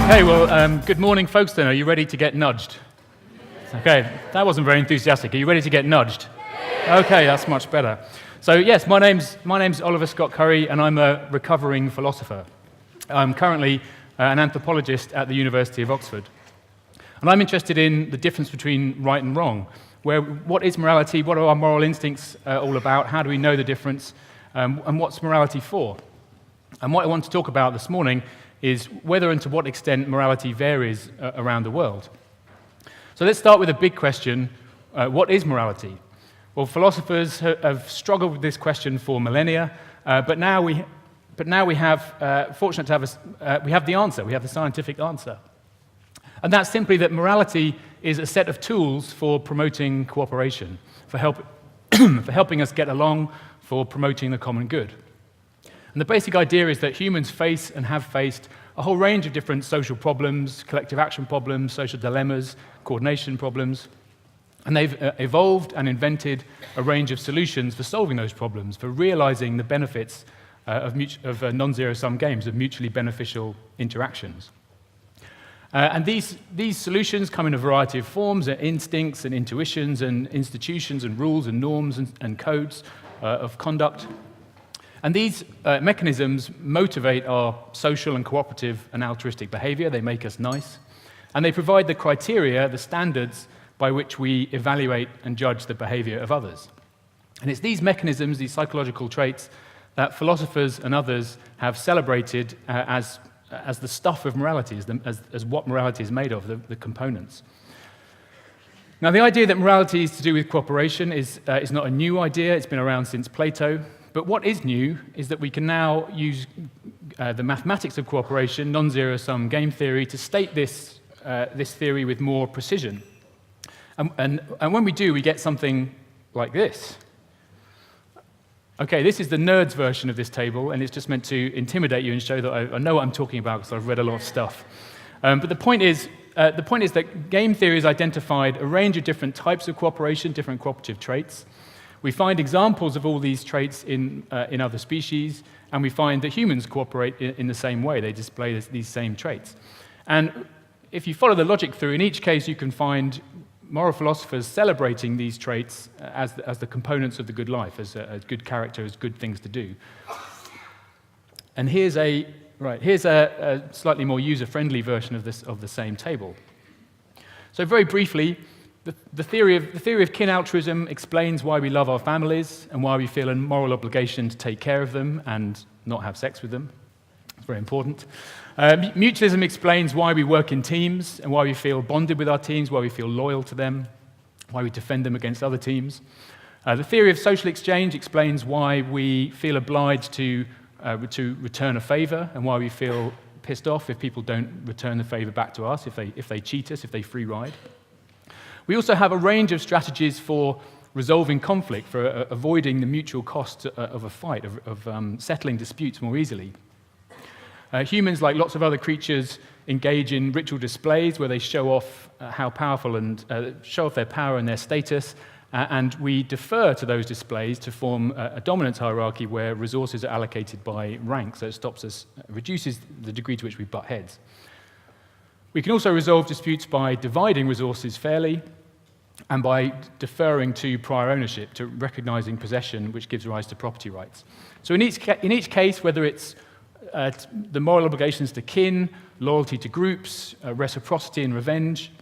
Okay, well, good morning, folks. Then, are you ready to get nudged? Okay, that wasn't very enthusiastic. Are you ready to get nudged? Okay, that's much better. So, yes, my name's Oliver Scott Curry, and I'm a recovering philosopher. I'm currently an anthropologist at the University of Oxford, and I'm interested in the difference between right and wrong. What is morality? What are our moral instincts all about? How do we know the difference? And what's morality for? And what I want to talk about this morning is whether and to what extent morality varies around the world. So let's start with a big question. What is morality? Well, philosophers have struggled with this question for millennia, but now we have, fortunate to have, we have the answer. We have the scientific answer. And that's simply that morality is a set of tools for promoting cooperation, for helping us get along, for promoting the common good. And the basic idea is that humans face and have faced a whole range of different social problems, collective action problems, social dilemmas, coordination problems. And they've evolved and invented a range of solutions for solving those problems, for realizing the benefits of non-zero-sum games, of mutually beneficial interactions. And these solutions come in a variety of forms, instincts and intuitions and institutions and rules and norms and codes of conduct. And these mechanisms motivate our social and cooperative and altruistic behavior. They make us nice. And they provide the criteria, the standards, by which we evaluate and judge the behavior of others. And it's these mechanisms, these psychological traits, that philosophers and others have celebrated as the stuff of morality, as what morality is made of, the components. Now, the idea that morality is to do with cooperation is not a new idea. It's been around since Plato. But what is new is that we can now use the mathematics of cooperation, non-zero-sum game theory, to state this theory with more precision. And when we do, we get something like this. Okay, this is the nerds version of this table, and it's just meant to intimidate you and show that I know what I'm talking about because I've read a lot of stuff. But the point is that game theory has identified a range of different types of cooperation, different cooperative traits. We find examples of all these traits in other species, and we find that humans cooperate in the same way. They display these same traits. And if you follow the logic through, in each case you can find moral philosophers celebrating these traits as the components of the good life, as good character, as good things to do. And here's a slightly more user-friendly version of the same table. So very briefly, the theory of kin altruism explains why we love our families and why we feel a moral obligation to take care of them and not have sex with them. It's very important. Mutualism explains why we work in teams and why we feel bonded with our teams, why we feel loyal to them, why we defend them against other teams. The theory of social exchange explains why we feel obliged to return a favor and why we feel pissed off if people don't return the favor back to us, if they cheat us, if they free ride. We also have a range of strategies for resolving conflict, for avoiding the mutual cost of a fight, of settling disputes more easily. Humans, like lots of other creatures, engage in ritual displays where they show off how powerful and show off their power and their status, and we defer to those displays to form a dominance hierarchy where resources are allocated by rank, so it reduces the degree to which we butt heads. We can also resolve disputes by dividing resources fairly and by deferring to prior ownership, to recognizing possession, which gives rise to property rights. So in each case, whether it's the moral obligations to kin, loyalty to groups, reciprocity and revenge,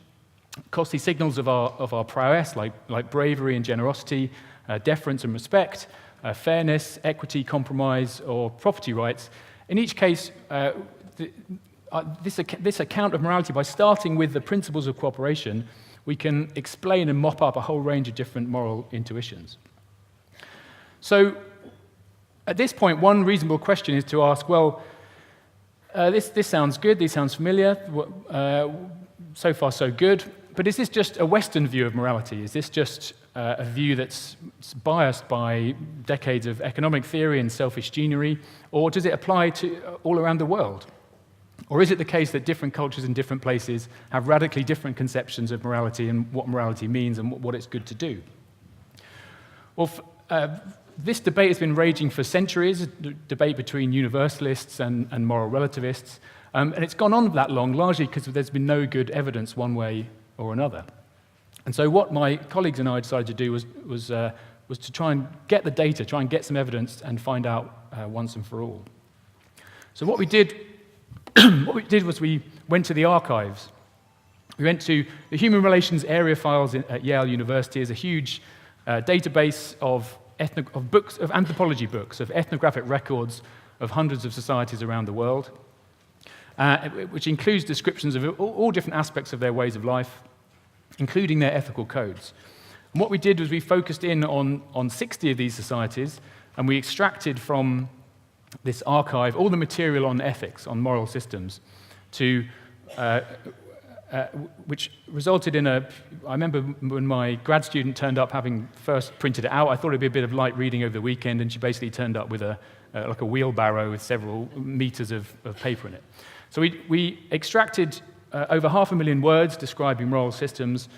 costly signals of our prowess, like bravery and generosity, deference and respect, fairness, equity, compromise, or property rights, in each case, this account of morality, by starting with the principles of cooperation, we can explain and mop up a whole range of different moral intuitions. So, at this point, one reasonable question is to ask, well, this sounds good, this sounds familiar, so far so good, but is this just a Western view of morality? Is this just a view that's biased by decades of economic theory and selfish geniury, or does it apply to all around the world? Or is it the case that different cultures in different places have radically different conceptions of morality and what morality means and what it's good to do? Well, this debate has been raging for centuries, a debate between universalists and moral relativists. And it's gone on that long largely because there's been no good evidence one way or another. And so what my colleagues and I decided to do was to try and get the data, try and get some evidence and find out once and for all. So what we did, was we went to the archives. We went to the Human Relations Area Files at Yale University. Is a huge database of books, of anthropology books, of ethnographic records of hundreds of societies around the world, which includes descriptions of all different aspects of their ways of life, including their ethical codes. And what we did was we focused in on 60 of these societies, and we extracted from this archive all the material on ethics, on moral systems, which resulted in I remember when my grad student turned up, having first printed it out, I thought it'd be a bit of light reading over the weekend, and she basically turned up with like a wheelbarrow with several meters of paper in it. So we extracted over 500,000 words describing moral systems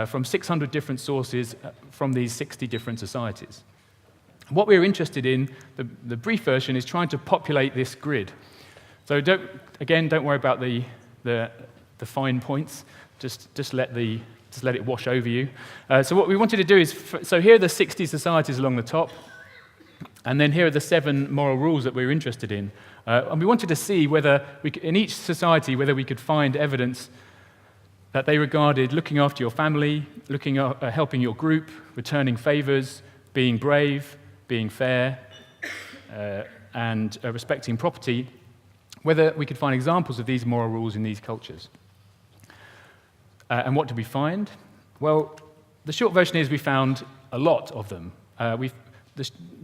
from 600 different sources from these 60 different societies. What we're interested in, the brief version, is trying to populate this grid. So don't worry about the fine points. Just let it wash over you. So what we wanted to do is, so here are the 60 societies along the top, and then here are the 7 moral rules that we're interested in. And we wanted to see whether, in each society, whether we could find evidence that they regarded looking after your family, helping your group, returning favors, being brave, being fair, and respecting property, whether we could find examples of these moral rules in these cultures. And what did we find? Well, the short version is we found a lot of them.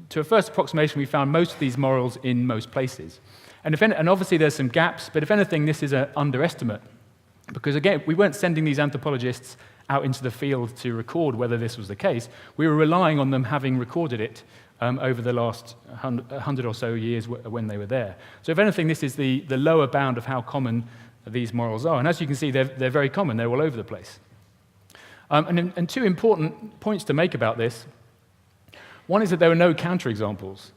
To a first approximation, we found most of these morals in most places. And obviously there's some gaps, but if anything, this is an underestimate. Because again, we weren't sending these anthropologists out into the field to record whether this was the case. We were relying on them having recorded it over the last 100 or so years when they were there. So if anything, this is the lower bound of how common these morals are. And as you can see, they're very common. They're all over the place. And 2 important points to make about this. One is that there were no counterexamples.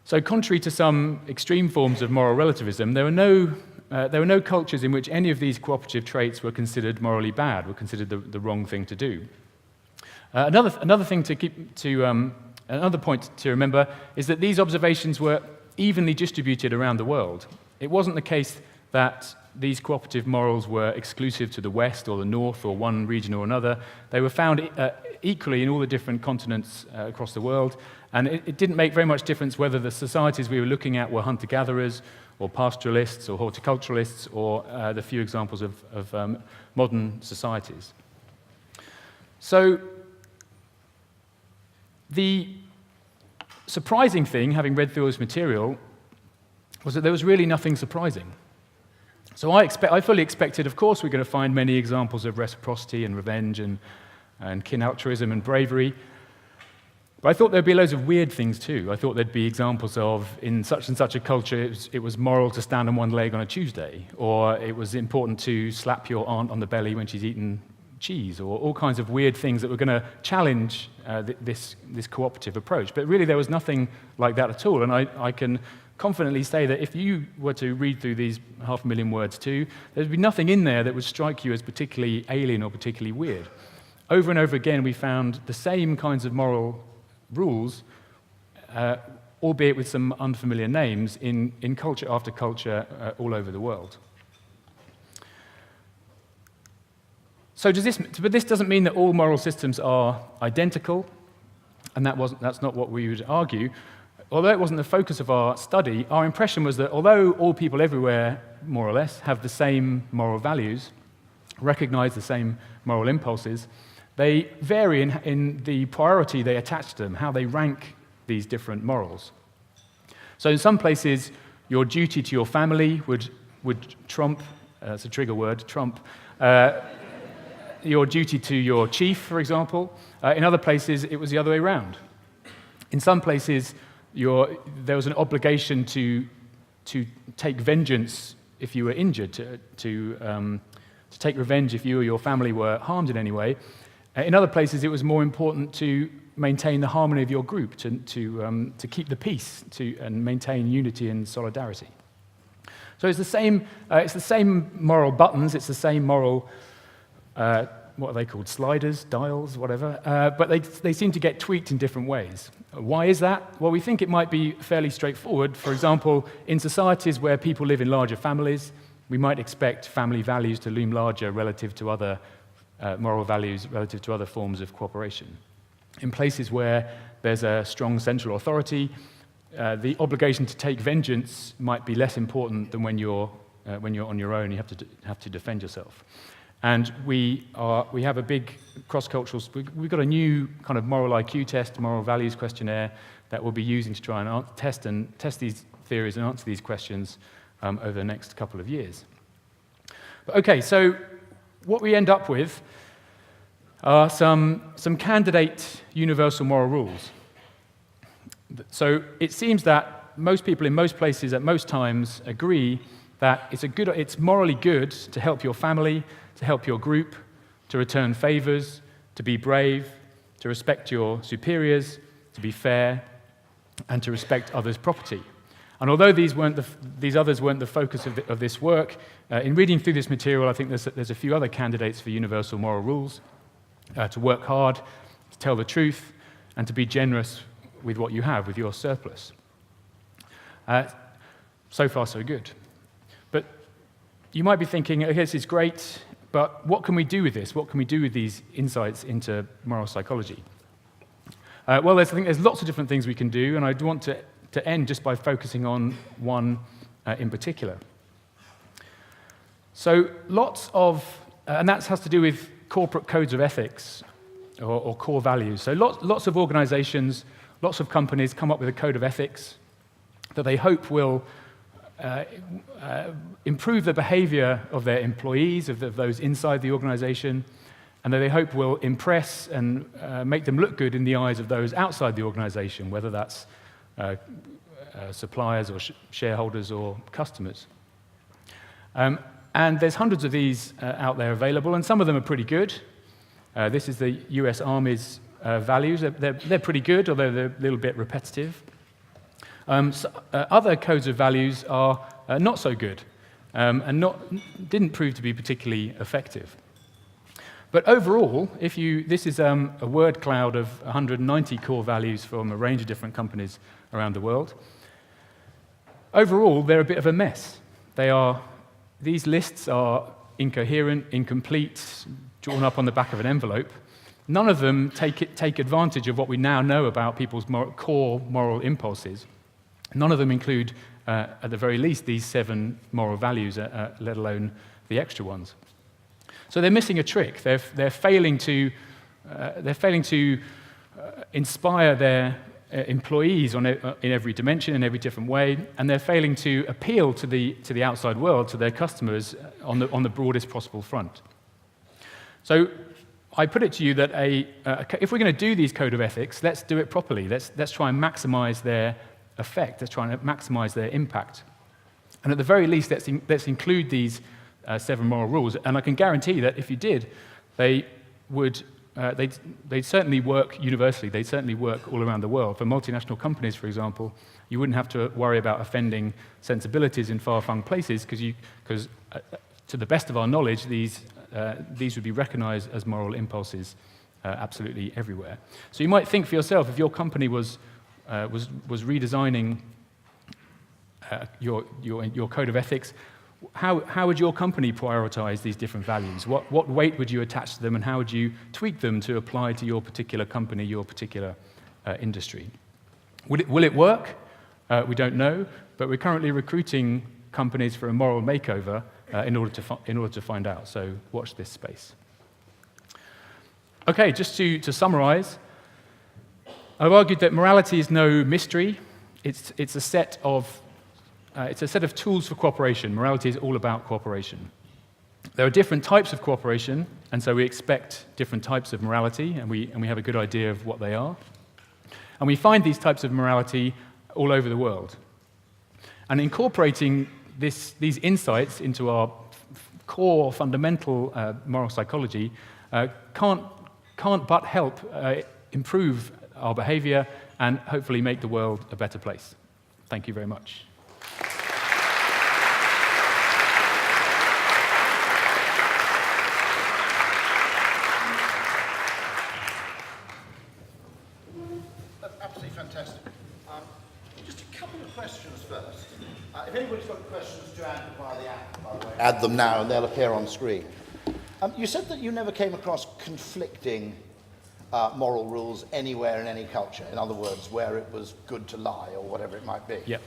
So contrary to some extreme forms of moral relativism, there were no cultures in which any of these cooperative traits were considered morally bad, were considered the wrong thing to do. Another point to remember is that these observations were evenly distributed around the world. It wasn't the case that these cooperative morals were exclusive to the West or the North or one region or another. They were found equally in all the different continents across the world, and it didn't make very much difference whether the societies we were looking at were hunter-gatherers or pastoralists or horticulturalists or the few examples of modern societies. So the surprising thing, having read through this material, was that there was really nothing surprising. So I fully expected, of course, we're going to find many examples of reciprocity and revenge and kin altruism and bravery. But I thought there'd be loads of weird things too. I thought there'd be examples of, in such and such a culture, it was moral to stand on one leg on a Tuesday, or it was important to slap your aunt on the belly when she's eaten cheese, or all kinds of weird things that were going to challenge this cooperative approach. But really, there was nothing like that at all. And I can confidently say that if you were to read through these 500,000 words too, there'd be nothing in there that would strike you as particularly alien or particularly weird. Over and over again, we found the same kinds of moral rules, albeit with some unfamiliar names, in culture after culture all over the world. So but this doesn't mean that all moral systems are identical, and that's not what we would argue. Although it wasn't the focus of our study, our impression was that although all people everywhere, more or less, have the same moral values, recognize the same moral impulses, they vary in the priority they attach to them, how they rank these different morals. So in some places, your duty to your family would trump, it's a trigger word, trump, your duty to your chief, for example. In other places, it was the other way around. In some places, there was an obligation to take vengeance if you were injured, to take revenge if you or your family were harmed in any way. In other places, it was more important to maintain the harmony of your group, to keep the peace, and maintain unity and solidarity. So it's the same moral buttons, it's the same moral, what are they called, sliders, dials, whatever, but they seem to get tweaked in different ways. Why is that? Well, we think it might be fairly straightforward. For example, in societies where people live in larger families, we might expect family values to loom larger relative to other moral values, relative to other forms of cooperation. In places where there's a strong central authority, the obligation to take vengeance might be less important than when you're on your own. You have to defend yourself. And we have a big cross-cultural. We've got a new kind of moral IQ test, moral values questionnaire that we'll be using to try and test these theories and answer these questions over the next couple of years. But okay, so what we end up with are some candidate universal moral rules. So it seems that most people in most places at most times agree that it's morally good to help your family, to help your group, to return favors, to be brave, to respect your superiors, to be fair, and to respect others' property. And although these others weren't the focus of this work, in reading through this material, I think there's a few other candidates for universal moral rules: to work hard, to tell the truth, and to be generous with what you have, with your surplus. So far, so good. But you might be thinking, okay, this is great, but what can we do with this? What can we do with these insights into moral psychology? Well, I think there's lots of different things we can do, and I want to end just by focusing on one in particular. So and that has to do with corporate codes of ethics or core values. So lots of organizations, lots of companies come up with a code of ethics that they hope will improve the behavior of their employees, of those inside the organization, and that they hope will impress and make them look good in the eyes of those outside the organization, whether that's suppliers or shareholders or customers. And there's hundreds of these out there available, and some of them are pretty good. This is the US Army's values. They're pretty good, although they're a little bit repetitive. Other codes of values are not so good and didn't prove to be particularly effective. But overall, this is a word cloud of 190 core values from a range of different companies around the world. Overall, they're a bit of a mess. These lists are incoherent, incomplete, drawn up on the back of an envelope. None of them take advantage of what we now know about people's core moral impulses. None of them include, at the very least, these 7 moral values, let alone the extra ones. So they're missing a trick. They're failing to inspire their employees in every dimension, in every different way, and they're failing to appeal to the outside world, to their customers, on the broadest possible front. So I put it to you that if we're going to do these code of ethics, let's do it properly. Let's try and maximize their effect. Let's try and maximize their impact. And at the very least, let's include these 7 moral rules. And I can guarantee that if you did, they'd certainly work universally. They'd certainly work all around the world. For multinational companies, for example, you wouldn't have to worry about offending sensibilities in far-flung places because to the best of our knowledge, these would be recognized as moral impulses absolutely everywhere. So you might think for yourself, if your company was redesigning your code of ethics, how would your company prioritize these different values? What weight would you attach to them, and how would you tweak them to apply to your particular company, your particular industry? Will it work? We don't know, but we're currently recruiting companies for a moral makeover in order to find out. So watch this space. Okay, just to summarize, I've argued that morality is no mystery. It's a set of tools for cooperation. Morality is all about cooperation. There are different types of cooperation, and so we expect different types of morality, and we have a good idea of what they are. And we find these types of morality all over the world. And incorporating these insights into our core fundamental moral psychology can't but help improve our behavior and hopefully make the world a better place. Thank you very much. Just a couple of questions first. If anybody's got questions to add via the app, by the way, add them now and they'll appear on screen. You said that you never came across conflicting moral rules anywhere in any culture. In other words, where it was good to lie or whatever it might be. Yep.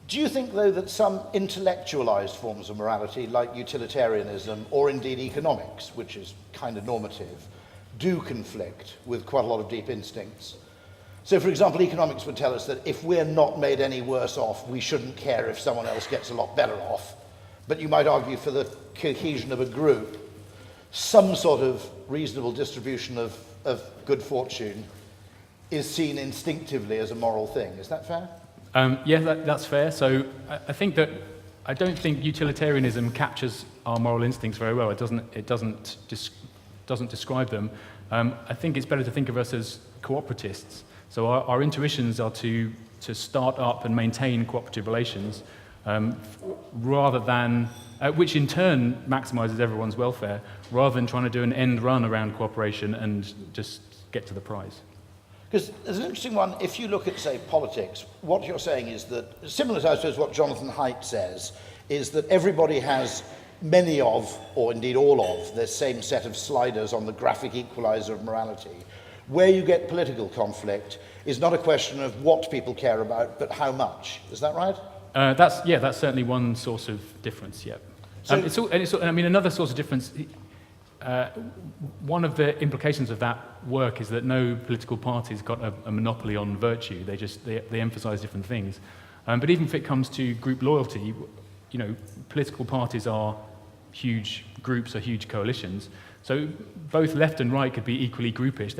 Do you think, though, that some intellectualized forms of morality, like utilitarianism or indeed economics, which is kind of normative, do conflict with quite a lot of deep instincts? So, for example, economics would tell us that if we're not made any worse off, we shouldn't care if someone else gets a lot better off. But you might argue for the cohesion of a group, some sort of reasonable distribution of good fortune is seen instinctively as a moral thing. Is that fair? Yeah, that's fair. So I think that I don't think utilitarianism captures our moral instincts very well. It doesn't describe them. I think it's better to think of us as cooperatists. So our intuitions are to start up and maintain cooperative relations, rather than which in turn maximizes everyone's welfare, rather than trying to do an end run around cooperation and just get to the prize. Because there's an interesting one, if you look at, say, politics, what you're saying is that, similar to, I suppose, what Jonathan Haidt says, is that everybody has many of, or indeed all of, the same set of sliders on the graphic equalizer of morality. Where you get political conflict is not a question of what people care about, but how much. Is that right? That's certainly one source of difference, yeah. So, Another source of difference, one of the implications of that work is that no political party's got a monopoly on virtue. They emphasize different things. But even if it comes to group loyalty, political parties are huge groups or huge coalitions. So both left and right could be equally groupish.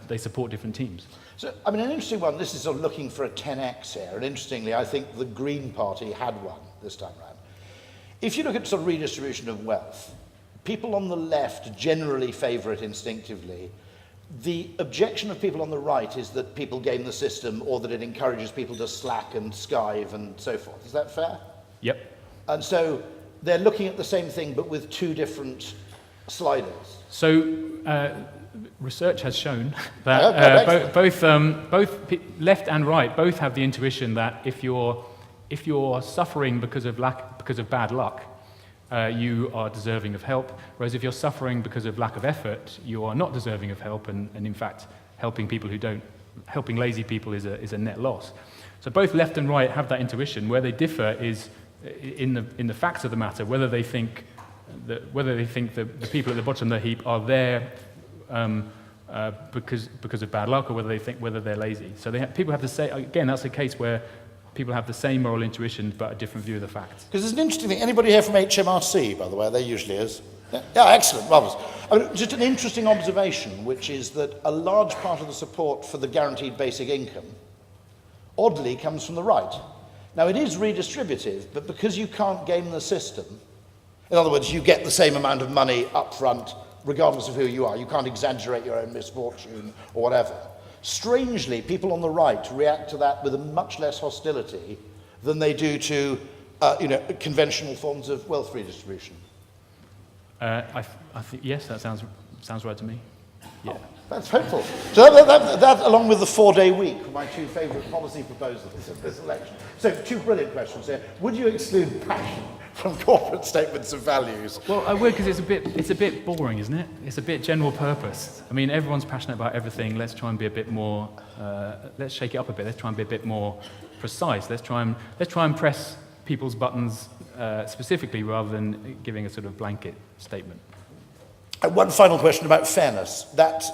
They support different teams. So, an interesting one, this is sort of looking for a 10x here, and interestingly, I think the Green Party had one this time round. If you look at sort of redistribution of wealth, people on the left generally favour it instinctively. The objection of people on the right is that people game the system or that it encourages people to slack and skive and so forth. Is that fair? Yep. And so they're looking at the same thing but with two different sliders. So research has shown that both left and right both have the intuition that if you're suffering because of bad luck, you are deserving of help, whereas if you're suffering because of lack of effort, you are not deserving of help, and in fact, helping lazy people is a net loss. So both left and right have that intuition. Where they differ is in the facts of the matter, whether they think that the people at the bottom of the heap are there because of bad luck, or whether they're lazy. So people have to say, again, that's a case where people have the same moral intuition but a different view of the facts. Because there's an interesting thing. Anybody here from HMRC, by the way? There usually is. Yeah, excellent, marvellous. Just an interesting observation, which is that a large part of the support for the guaranteed basic income, oddly, comes from the right. Now, it is redistributive, but because you can't game the system, in other words, you get the same amount of money up front, regardless of who you are. You can't exaggerate your own misfortune or whatever. Strangely, people on the right react to that with a much less hostility than they do to, conventional forms of wealth redistribution. I think yes, that sounds right to me. Yeah. Oh, that's hopeful. So that, along with the 4-day week, were my two favourite policy proposals of this election. So, two brilliant questions here. Would you exclude passion from corporate statements of values? Well, I would, because it's a bit boring, isn't it? It's a bit general purpose. Everyone's passionate about everything. Let's try and be a bit more. Let's shake it up a bit. Let's try and be a bit more precise. Let's try and press people's buttons specifically, rather than giving a sort of blanket statement. One final question about fairness. That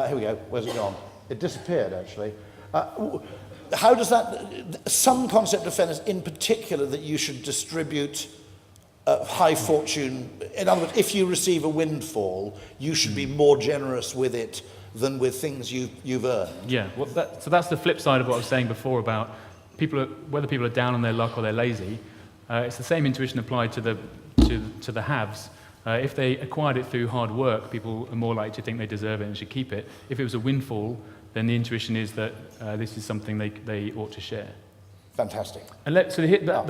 here we go. Where's it gone? It disappeared, actually. How does that, some concept of fairness in particular, that you should distribute high fortune, in other words, if you receive a windfall, you should be more generous with it than with things you've earned. Yeah, well, so that's the flip side of what I was saying before about whether people are down on their luck or they're lazy. It's the same intuition applied to the haves. If they acquired it through hard work, people are more likely to think they deserve it and should keep it. If it was a windfall, then the intuition is that this is something they ought to share. Fantastic. And that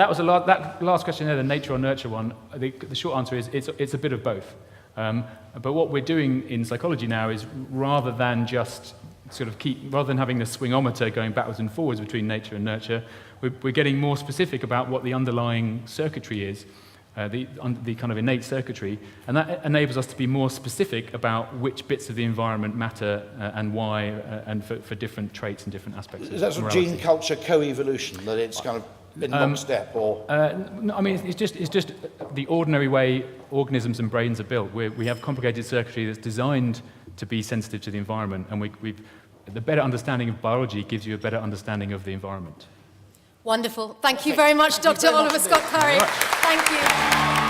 was that last question there, the nature or nurture one. The short answer is it's a bit of both. But what we're doing in psychology now is, rather than just sort of rather than having the swingometer going backwards and forwards between nature and nurture, we're getting more specific about what the underlying circuitry is, the kind of innate circuitry, and that enables us to be more specific about which bits of the environment matter and why, and for different traits and different aspects. Is that sort of gene culture co-evolution, that it's kind of in lockstep, or? No, I mean, it's just the ordinary way organisms and brains are built. We have complicated circuitry that's designed to be sensitive to the environment, and the better understanding of biology gives you a better understanding of the environment. Wonderful. Thank you very much, Dr. Oliver Scott-Curry. Thank you.